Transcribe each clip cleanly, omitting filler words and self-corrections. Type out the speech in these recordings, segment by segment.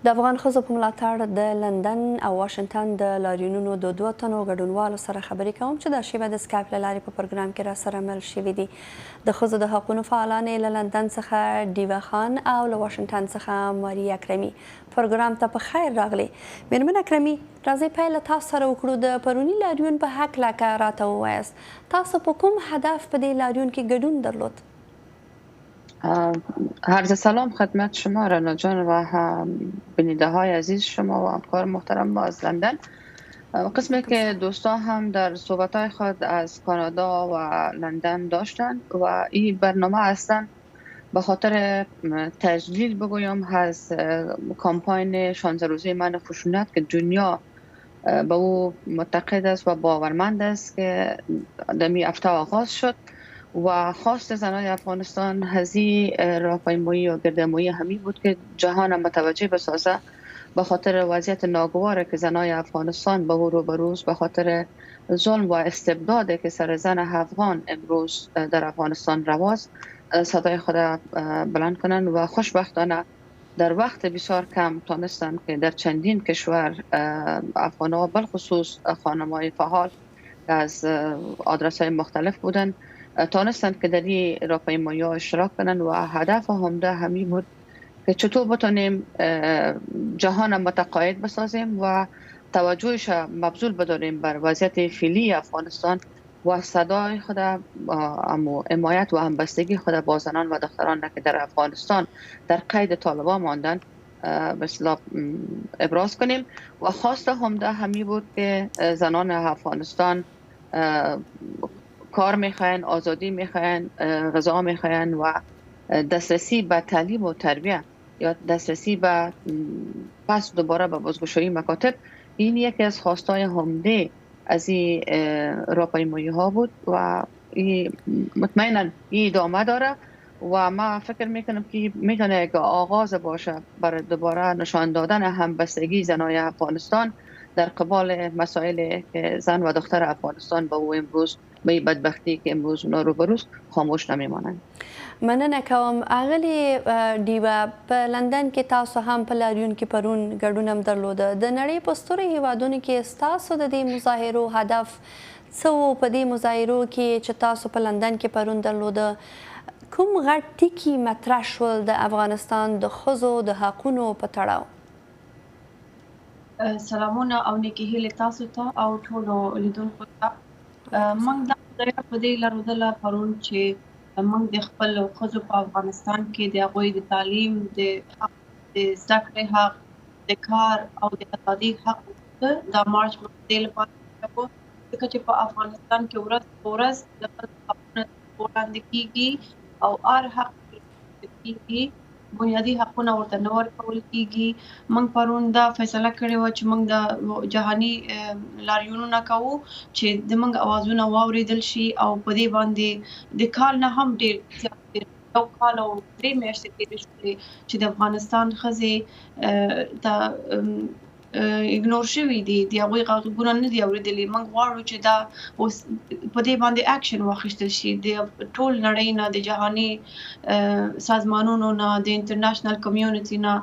د افغان ښځو په ملاتړ د لندن او واشنگټن د لاریونونو د دوه تنو ګډونوالو سره خبرې کوم چې دا شیبه د سکایپ له لارې په پروګرام کې را سره مل شوي دي. د ښځو د حقونو فعالان له لندن څخه ډیوه خان او له واشنگټن څخه ماري اکرمي پروګرام ته په خیر راغلي. میرمن اکرمي، راځئ پیل تاسو سره وکړو. د پروني لاریون په هکله که راته ووایاست، تاسو په کوم هدف په دې لاریون کې ګډون درلود؟ عرض سلام خدمت شما رنا جان و بیننده های عزیز شما و همکار محترم ما از لندن. قسمی که دوستان هم در صحبت های خود از کانادا و لندن داشتند و این برنامه اصلا به خاطر تجلیل بگویم از کامپاین 16 روزه من خشونت که دنیا به او معتقد است و باورمند است که دمی هفته آغاز شد و خواست زنان افغانستان هزی راهپیمایی و گردهمایی همی بود که جهان متوجه بسازه به خاطر وضعیت ناگواره که زنان افغانستان به روبروز به خاطر ظلم و استبداد که سر زن افغان امروز در افغانستان رواز صدای خود بلند کنند و خوشبختانه در وقت بسیار کم تانستند که در چندین کشور افغان‌ها بالخصوص خانم‌های فعال از آدرس‌های مختلف بودند تانستند که در این راهپیمایی‌ها اشتراک کنند و هدف عمده همی بود که چطور بتونیم جهان متقاعد بسازیم و توجهش مبذول بداریم بر وضعیت فعلی افغانستان و صدای خود حمایت و همبستگی خود با زنان و دختران که در افغانستان در قید طالبان ماندن به اصطلاح ابراز کنیم و خواست عمده همی بود که زنان افغانستان کار میخواین، آزادی میخواین، غذا میخواین و دسترسی به تعلیم و تربیت یا دسترسی به پس دوباره به بازگشایی مکاتب. این یکی از خواستهای عمده از این راهپیمایی ها بود و مطمئنا این ادامه داره و ما فکر میکنم که میتونه که آغاز باشه برای دوباره نشان دادن همبستگی زنای افغانستان در قبال مسائل که زن و دختر افغانستان به او امروز به بدبختی که امروز اونا روبروست خاموش نمیمانند. مننه کوم. اغلی ډیوه په لندن کې تاسو هم په لاریون کې پرون ګډون هم درلوده. د نړۍ په سترو هیوادونو کې ستاسو د دې مظاهرو هدف څه و؟ په دې مظاهرو کې چې تاسو په لندن کې پرون درلوده، کوم غټ ټکي مطرح شول د افغانستان د ښځو د حقونو په تړاو؟ سلامونه او نیکې هیلې تاسو ته او ټولو لیدونکو ته. موږ دا ځای په دې لرودله پرون چې موږ د خپل ښځو په افغانستان کې د هغوی د تعلیم، د زده کړې حق، د کار او د ازادۍ حق دا مارچ موږ دې لپاره کوو ځکه چې په افغانستان کې ورځ په ورځ د ښځو حقونه وړاندې کیږي او هر حق کیږي، بنیادي حقونه ورته نه ورکول کیږي. موږ پرون دا فیصله کړې وه چې موږ د جهاني لاریونونه کوو چې د موږ اوازونه واورېدل شي او په دې باندې د کال نه هم ډېر زیات 1 کال او 3 میاشتې تېرې شولې چې د افغانستان ښځې اګنور شوي دي، د هغوی غږونه نه دي اورېدلي. موږ غواړو چې دا اوس په دې باندې اکشن واخیستل شي د ټول نړۍ نه، د جهاني سازمانونو نه، د انټرنیشنل کمیونټي نه.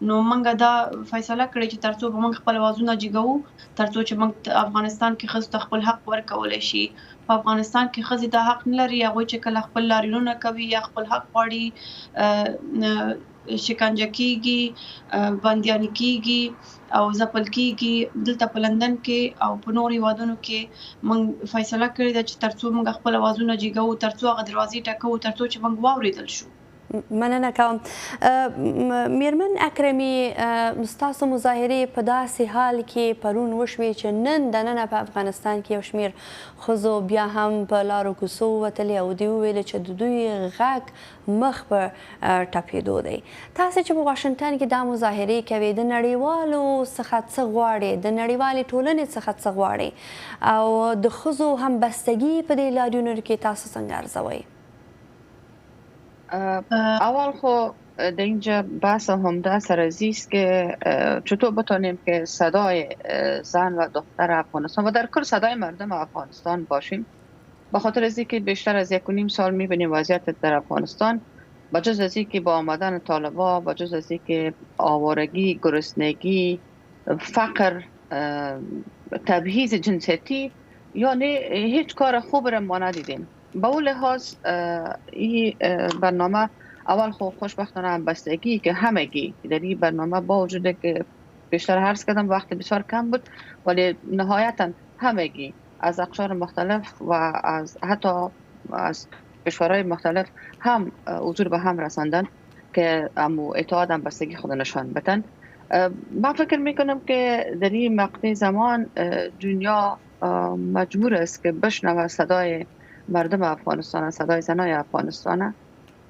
نو موږ دا فیصله کړې چې ترڅو به موږ خپل اوازونه جګوو، ترڅو چې موږ افغانستان کې ښځو ته خپل حق ورکولی شي. په افغانستان کې ښځې دا حق نه لري، هغوی چې کله خپل لاریونونه کوي یا خپل حق غواړي شکنجه کیږي، بندیانې کیږي او ځپل کیږي. دلته په لندن کې او په نورو هیوادونو کې موږ فیصله کړې ده چې ترڅو موږ خپل اوازونه جګوو، ترڅو هغه دروازې ټکوو، ترڅو چې موږ واورېدل شو. مننه کوم. میرمن اکرمي، ستاسو مظاهرې په داسې حال کې پرون وشوې چې نن دننه په افغانستان کې یو شمېر ښځو بیا هم په لارو کوڅو ووتلې او دوی وویل چې د دوی غږ مخ په ټپېدو دی. تاسې چې په واشنګټن کې دا مظاهرې کوي، د نړیوالو څخه څه غواړئ؟ د نړیوالې ټولنې څخه څه غواړئ؟ او د ښځو همبستګي په دې لاریونو کې تاسو څنګه ارزوئ؟ اول خو در اینجا بحث عمده سرازی است که چطور بتانیم که صدای زن و دختر افغانستان و در کل صدای مردم افغانستان باشیم. به خاطر از اینکه بیشتر از 1.5 سال میبینیم وضعیت در افغانستان بجز از اینکه با آمدن طالبا، بجز از اینکه آوارگی، گرسنگی، فقر، تبعیض جنسیتی، یعنی هیچ کار خوب را ما ندیدیم. با اون لحاظ این برنامه اول خوشبختانه همبستگی که همگی در این برنامه با وجود که بیشتر عرض کردم وقت بسیار کم بود، ولی نهایتا همگی از اقشار مختلف و از حتی از کشورهای مختلف هم حضور به هم رساندن که اتحاد همبستگی خود نشان بدن. من فکر میکنم که در این مقطع زمان دنیا مجبور است که بشنوه صدای مردم افغانستان، صدای زنای افغانستان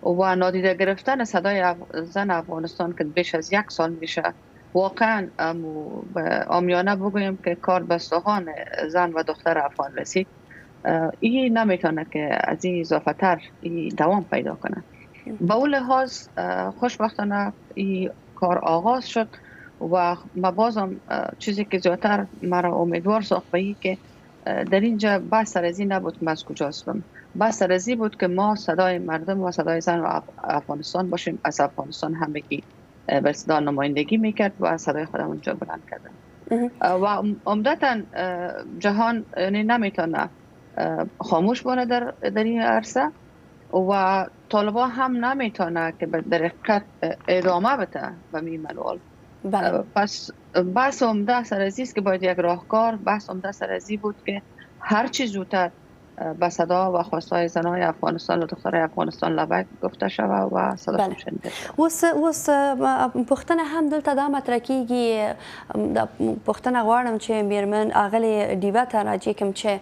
و نادیده گرفتن صدای زن افغانستان که بیش از 1 سال میشه. واقعا عامیانه بگویم که کار به سوهان زن و دختر افغان رسید. این نمیتونه که از این اضافه تر دوام پیدا کنه. با اون لحاظ خوشبختانه این کار آغاز شد و ما بازم چیزی که زیادتر مرا امیدوار ساخت به این که در اینجا بحث سرازی نبود که من از کجا هستم، بحث سرازی بود که ما صدای مردم و صدای زن و افغانستان باشیم. از افغانستان همگی به صدا نمایندگی میکرد و صدای خودم اونجا بلند کردن و عمدتا جهان نمیتونه خاموش بانه در این عرصه و طالبا هم نمیتونه که در حقیقت ادامه بده به این منوال. پس بحث عمده سرازی است که باید یک راهکار، بحث عمده سرازی بود که هر چی زودتر به صدا و خواستهای زنای افغانستان و دخترای افغانستان لبک گفته شود و صداشون شنیده شود. اوس پوښتنه هم دلته دا مطرح کیږي، پوښتنه غواړم چې میرمن اغلې ډیوه ته راجع کوم چې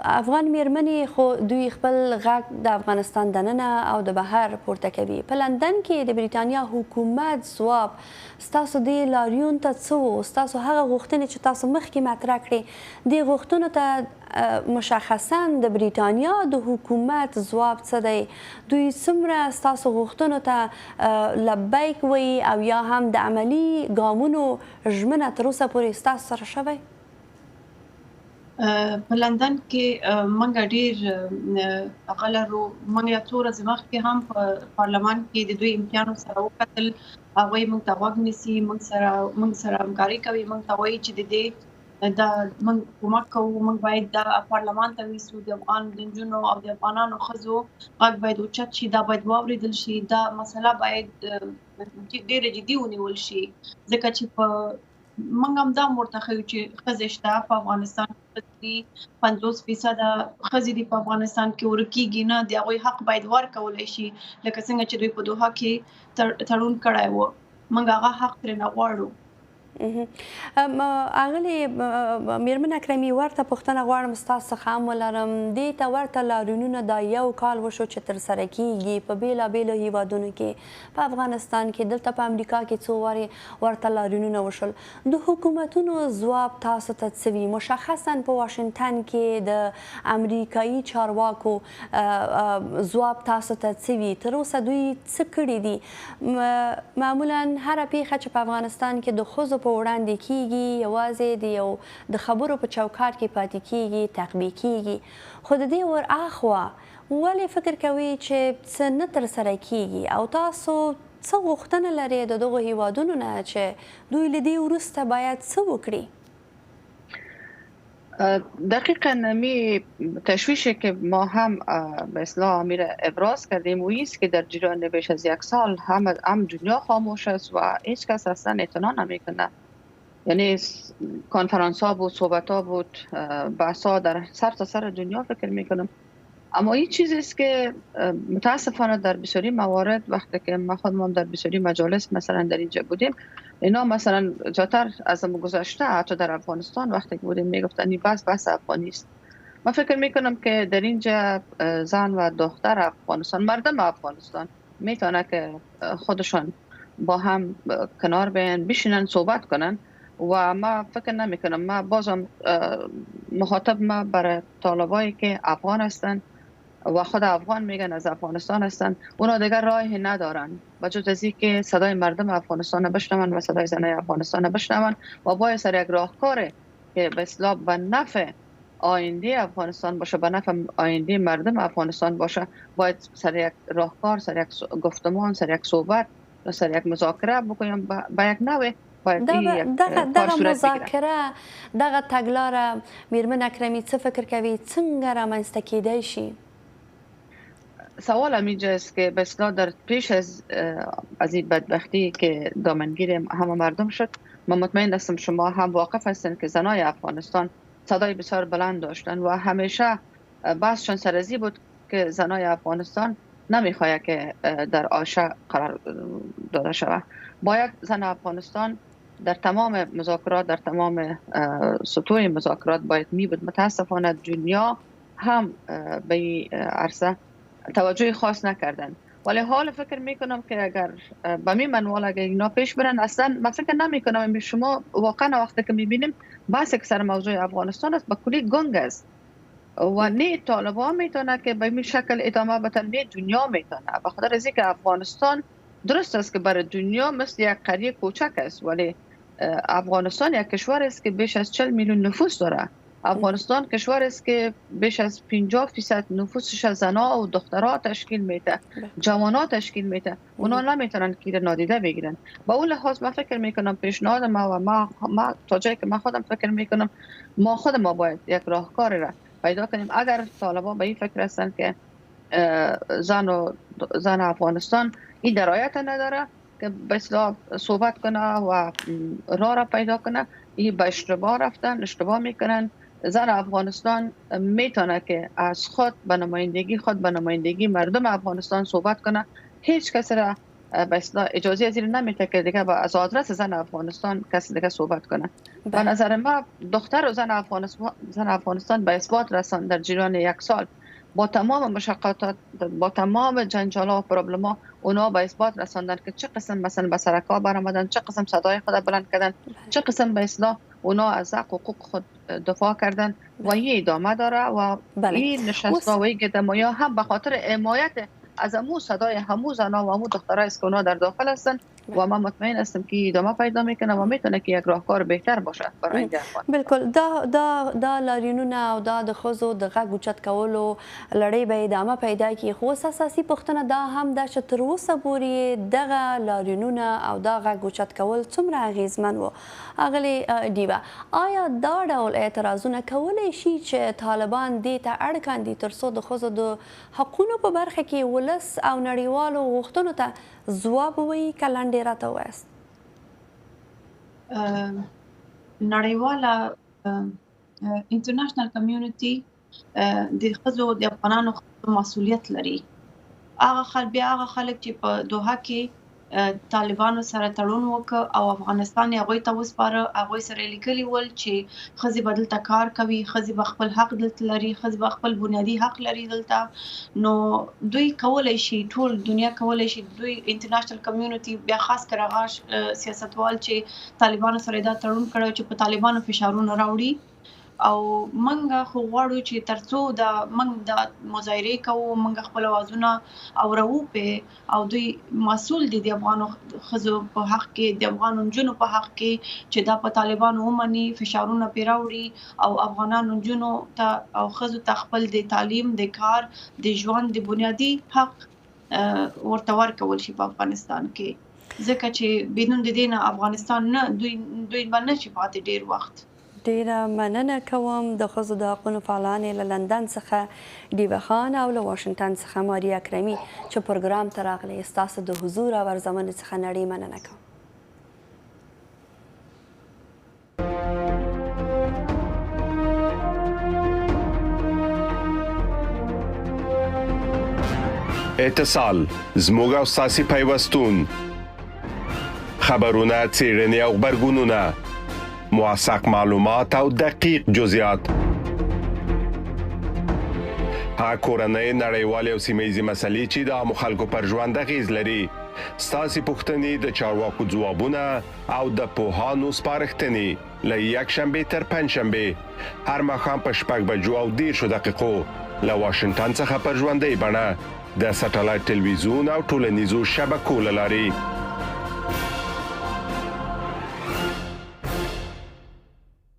افغان میرمنې خو دوی خپل غږ د افغانستان دننه او د بهر پورته کوي. په لندن کې د بریتانیا حکومت ځواب ستاسو دې لاریون ته څه و؟ ستاسو هغه غوښتنې چې تاسو مخکې مطرح کړې دې غوښتنو ته مشخصا د بریتانیا د حکومت ځواب څه دی؟ دوی څومره ستاسو غوښتنو ته لبیک وایي او یا هم د عملي ګامونو ژمنه تر اوسه پورې ستاسو سره شوی؟ په لندن کې موږ ډېر هغه لرو. موږ یو څو ورځې مخکې هم په پارلمان کې د دوی امتیانو سره وکتل. هغوی موږ ته غوږ نیسي، موږ سره همکاري کوي، موږ ته وایي چې د دې دا موږ کومک کوو، موږ باید دا پارلمان ته ویسو، د افغان نجونو او د افغانانو ښځو غږ باید اوچت شي، دا باید واورېدل شي، دا مسله باید ډېره جدي ونیول شي، ځکه چې په موږ هم دا ورته ښیو چې ښځې شته په افغانستان کې، 50% ښځې دي په افغانستان کې، ورکېږي نه، د هغوی حق باید ورکولی شي، لکه څنګه چې دوی په دوحه کې تړون کړی و. موږ هغه حق ترېنه غواړو. اغلې میرمن اکرمي ورته پوښتنه غواړم ستاسو څخه هم ولرم. دې ته ورته لاریونونه دا 1 کال وشو چې ترسره کیږي په بیلابیلو هیوادونو کې، په افغانستان کې، دلته په امریکا کې څو وارې ورته لاریونونه وشول. د حکومتونو ځواب تاسو ته څه وي؟ مشخصا په واشنګټن کې د امریکایي چارواکو ځواب تاسو ته څه وي؟ تر اوسه دوی څه کړي دي؟ معمولا هره پیښه چې په افغانستان کې د ښځو په وړاندې کیږي یوازې د خبرو په چوکاټ کې پاتې کیږي، تطبیق کیږي، خو د دې ور اخوا ولې فکر کوي چې څه نه ترسره کیږي او تاسو څه غوښتنه لرئ د دغو هیوادونو نه چې دوی له دې وروسته باید څه وکړي؟ دقیقا نمی تشویشی که ما هم به اصطلاح امیر ابراز کردیم و ایست که در جریان بیش از 1 سال هم دنیا خاموش است و هیچ کس اصلا اعتنا نمیکنه. یعنی کنفرانس ها بود، صحبت ها بود، بحث ها در سر تا سر دنیا فکر میکنم. اما این چیزی است که متاسفانه در بسیاری موارد وقتی که ما خودمون در بسیاری مجالس مثلا در اینجا بودیم، اینا مثلا زیادتر از گذشته حتی در افغانستان وقتی که بودیم میگفتن این بحث افغانی است. من فکر میکنم که در اینجا زن و دختر افغانستان، مردم افغانستان میتونه که خودشان با هم کنار بیان، بشینن، صحبت کنن و ما فکر نمیکنم، ما بازم مخاطب ما برای طالبایی که افغان هستند و خود افغان میگن از افغانستان هستن، اونا دیگر راهی ندارن و جز از اینکه صدای مردم افغانستان بشنون و صدای زنای افغانستان بشنون و باید سر یک راهکار که به اصطلاح به نفع آینده افغانستان باشه، به نفع آینده مردم افغانستان باشه، باید سر یک راهکار، سر یک گفتمان، سر یک صحبت و سر یک مذاکره بکنیم. به یک نوع باید دغه مذاکره، دغه تګلاره میرمن اکرمي څه فکر کوي څنګه رامنځته کیدای شي؟ سوال اینجاست که به اصطلاح در پیش از این بدبختی که دامنگیر همه مردم شد، من مطمئن هستم شما هم واقف هستند که زنای افغانستان صدای بسیار بلند داشتن و همیشه بحثشان سر از این بود که زنای افغانستان نمیخواد که در آشه قرار داده شود. باید زن افغانستان در تمام مذاکرات، در تمام سطوح مذاکرات باید می بود. متاسفانه دنیا هم به این عرصه توجه خاص نکردن، ولی حال فکر میکنم که اگر به می منوال اگر اینا پیش برن، اصلا من فکر نمیکنم شما واقعا وقتی که میبینیم بحث که سر موضوع افغانستان است به کلی گنگ است و نه طالبان میتونه که به این شکل ادامه بدن، نه دنیا میتونه. به خاطر از اینکه افغانستان درست است که برای دنیا مثل یک قریه کوچک است، ولی افغانستان یک کشور است که بیش از 40 میلیون نفوس داره. افغانستان کشور است که بیش از 50% نفوسش از زنها و دخترها تشکیل میده، جوانها تشکیل میده. اونا نمیتونن که نادیده بگیرن. با اون لحاظ من فکر میکنم پیشنهاد ما تا جایی که من خودم فکر میکنم ما باید یک راهکار را پیدا کنیم. اگر طالبان به این فکر هستن که زن افغانستان این درایت نداره که به اصطلاح صحبت کنه و راه را پیدا کنه، این به اشتباه رفتن، اشتباه میکنن. زن افغانستان میتونه که از خود به نمایندگی مردم افغانستان صحبت کنه. هیچ کسی را به اصطلاح اجازه از این نمیده که دیگه از آدرس زن افغانستان کسی دیگه صحبت کنه. به نظر ما دختر و زن افغانستان به اثبات رساند در جریان یک سال با تمام مشقات، با تمام جنجال‌ها و پروبلم‌ها، اونا به اثبات رساندن که چه قسم مثلا به سرکا برآمدن، چه قسم صدای خود بلند کردن، چه قسم به اصطلاح اونا از حق و حقوق خود دفاع کردن و یه ادامه داره. و این نشست‌ها و این گدمایا هم به خاطر حمایت از امو صدای همو زنا و امو دخترای است که اونا در داخل هستن و من مطمئن هستم که ادامه پیدا میکنه و میتونه که یک راهکار بهتر باشه برای آینده افغان. بالکل دا لاریونونه او دا د ښځو د غږ اوچت کولو لړۍ به ادامه پیدا کړي، خو اساسي پوښتنه دا هم ده چې تر اوسه پورې دغه لاریونونه او دا غږ اوچت کول څومره اغیزمن و؟ اغلې ډیوه، آیا دا ډول اعتراضونه کولی شي چې طالبان دې ته اړ کاندي تر څو د ښځو د حقونو په برخه کې ولس او نړیوالو غوښتنو ته ځواب ووایي؟ که لنډې راته ووایاست. نړیواله انټرنیشنل کمیونټي د ښځو د افغانانو مسؤلیت لري. هغه خلک چې په دوحه کې طالبانو سره تړون وکړ او افغانستان یې هغوی ته وسپاره، هغوی سره لیکلي ول چې ښځې به دلته کار کوي، ښځې به خپل حق دلته لري، ښځې به خپل بنیادي حق لري دلته. نو دوی کولی شي، ټول دنیا کولی شي، دوی انټرنیشنل کمیونټي بیا خاص کر هغه سیاستوال چې طالبانو سره دا تړون کړی چې په طالبانو فشارونه راوړي. او منګه خو غواړو چې ترڅو منګ د مظاهرې کوو، منګ خپل اوازونه اورو په او دوی مسؤل دي د افغانو ښځو په حق کې، د افغانو نجونو په حق کې چې دا په طالبانو ومني، فشارونه پرې راوړي او افغانانو نجونو ته او ښځو ته خپل د تعلیم، د کار، د ژوند د بنیادي حق ورته ورکول شي په افغانستان کې، ځکه چې بدون د دې نه افغانستان نه دوی به نه شي پاتې ډېر وخت. ډیره مننه کوم د ښځو د حقونو فعالانې له لندن څخه ډیوه خان او له واشنګټن څخه ماریا اکرمي چې پروګرام ته راغلي. ستاسو د حضور او ارزونې څخه نړۍ مننه کوم. اتصال زموږ او ستاسو پیوستون، خبرونه، څېړنې او غبرګونونه، موثق معلومات او دقیق جزئیات، ها کورنۍ، نړیوالې او سیمه‌ییزې مسلې چې د عامو خلکو پر ژوند اغیز لري، ستاسو پوښتنې، د چارواکو ځوابونه او د پوهانو سپارښتنې له یکشنبه تر پنجشنبه هر ماښام په 6:30 له واشنګټن څخه پر ژوندۍ بڼه د سټلایټ ټلویزیون او ټولنیزو شبکو له لارې